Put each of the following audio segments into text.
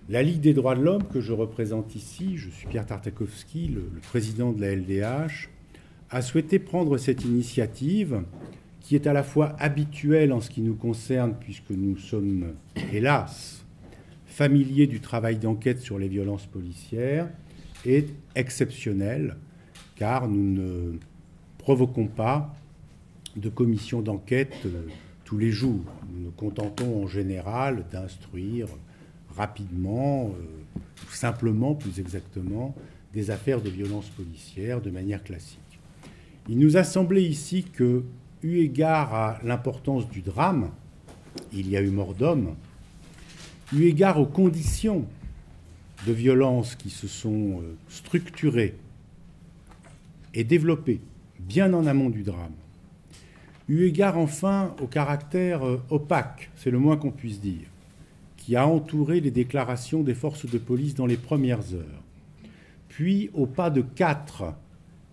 La Ligue des droits de l'homme que je représente ici, je suis Pierre Tartakovsky, le président de la LDH, a souhaité prendre cette initiative qui est à la fois habituelle en ce qui nous concerne, puisque nous sommes, hélas, familiers du travail d'enquête sur les violences policières, et exceptionnelle, car nous ne provoquons pas de commission d'enquête tous les jours. Nous nous contentons en général d'instruire rapidement, simplement, plus exactement, des affaires de violences policières de manière classique. Il nous a semblé ici que, eu égard à l'importance du drame, il y a eu mort d'homme, eu égard aux conditions de violence qui se sont structurées et développées bien en amont du drame, eu égard enfin au caractère opaque, c'est le moins qu'on puisse dire, qui a entouré les déclarations des forces de police dans les premières heures, puis au pas de 4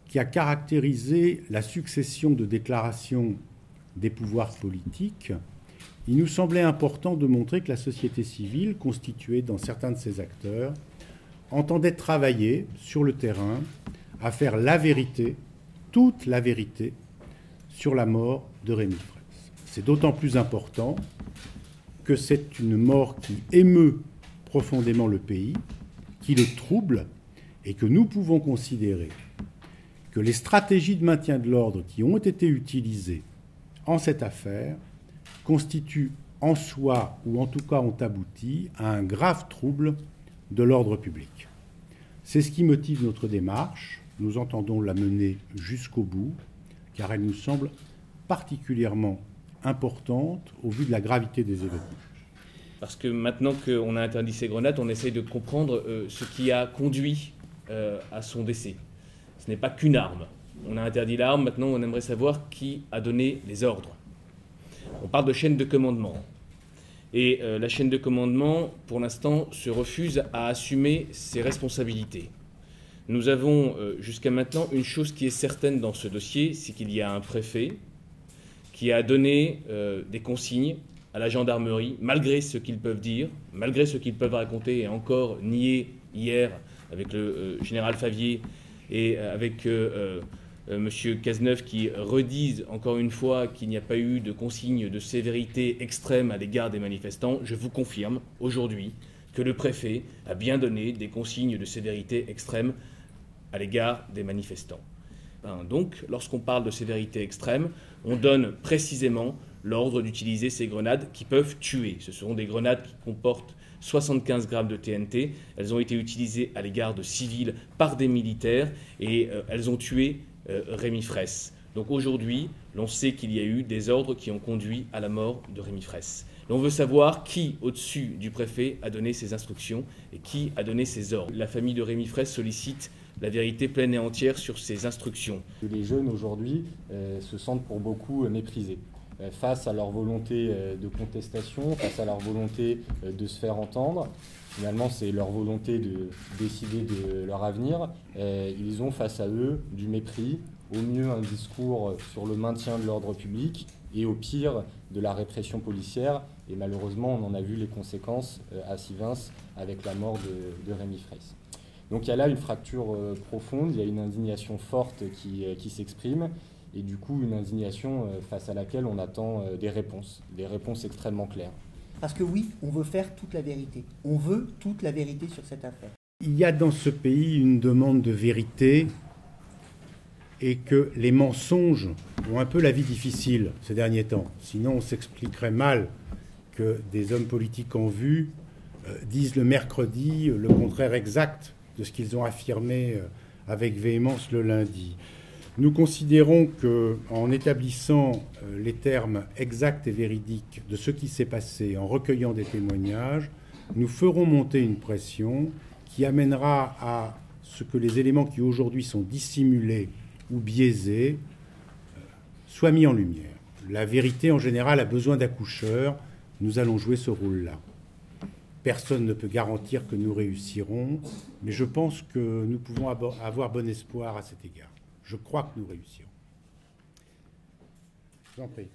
qui a caractérisé la succession de déclarations des pouvoirs politiques, il nous semblait important de montrer que la société civile, constituée dans certains de ses acteurs, entendait travailler sur le terrain à faire la vérité, toute la vérité, sur la mort de Rémi Fraisse. C'est d'autant plus important que c'est une mort qui émeut profondément le pays, qui le trouble, et que nous pouvons considérer que les stratégies de maintien de l'ordre qui ont été utilisées en cette affaire constituent en soi, ou en tout cas ont abouti, à un grave trouble de l'ordre public. C'est ce qui motive notre démarche. Nous entendons la mener jusqu'au bout, car elle nous semble particulièrement importante au vu de la gravité des événements. Parce que maintenant qu'on a interdit ces grenades, on essaye de comprendre ce qui a conduit à son décès. Ce n'est pas qu'une arme. On a interdit l'arme, maintenant on aimerait savoir qui a donné les ordres. On parle de chaîne de commandement. Et la chaîne de commandement, pour l'instant, se refuse à assumer ses responsabilités. Nous avons jusqu'à maintenant une chose qui est certaine dans ce dossier, c'est qu'il y a un préfet qui a donné des consignes à la gendarmerie, malgré ce qu'ils peuvent dire, malgré ce qu'ils peuvent raconter, et encore nier hier avec le général Favier et avec M. Cazeneuve qui redisent encore une fois qu'il n'y a pas eu de consigne de sévérité extrême à l'égard des manifestants. Je vous confirme aujourd'hui que le préfet a bien donné des consignes de sévérité extrême à l'égard des manifestants. Donc, lorsqu'on parle de sévérité extrême, on donne précisément l'ordre d'utiliser ces grenades qui peuvent tuer. Ce sont des grenades qui comportent 75 grammes de TNT. Elles ont été utilisées à l'égard de civils par des militaires et elles ont tué Rémi Fraisse. Donc aujourd'hui, l'on sait qu'il y a eu des ordres qui ont conduit à la mort de Rémi Fraisse. L'on veut savoir qui, au-dessus du préfet, a donné ces instructions et qui a donné ces ordres. La famille de Rémi Fraisse sollicite la vérité pleine et entière sur ces instructions. Les jeunes aujourd'hui se sentent pour beaucoup méprisés. Face à leur volonté de contestation, face à leur volonté de se faire entendre. Finalement, c'est leur volonté de décider de leur avenir. Ils ont face à eux du mépris, au mieux un discours sur le maintien de l'ordre public et au pire de la répression policière. Et malheureusement, on en a vu les conséquences à Sivens avec la mort de Rémi Fraisse. Donc il y a là une fracture profonde, il y a une indignation forte qui s'exprime. Et du coup, une indignation face à laquelle on attend des réponses extrêmement claires. Parce que oui, on veut faire toute la vérité. On veut toute la vérité sur cette affaire. Il y a dans ce pays une demande de vérité et que les mensonges ont un peu la vie difficile ces derniers temps. Sinon, on s'expliquerait mal que des hommes politiques en vue disent le mercredi le contraire exact de ce qu'ils ont affirmé avec véhémence le lundi. Nous considérons qu'en établissant les termes exacts et véridiques de ce qui s'est passé, en recueillant des témoignages, nous ferons monter une pression qui amènera à ce que les éléments qui aujourd'hui sont dissimulés ou biaisés soient mis en lumière. La vérité, en général, a besoin d'accoucheurs. Nous allons jouer ce rôle-là. Personne ne peut garantir que nous réussirons, mais je pense que nous pouvons avoir bon espoir à cet égard. Je crois que nous réussirons. Je vous en prie.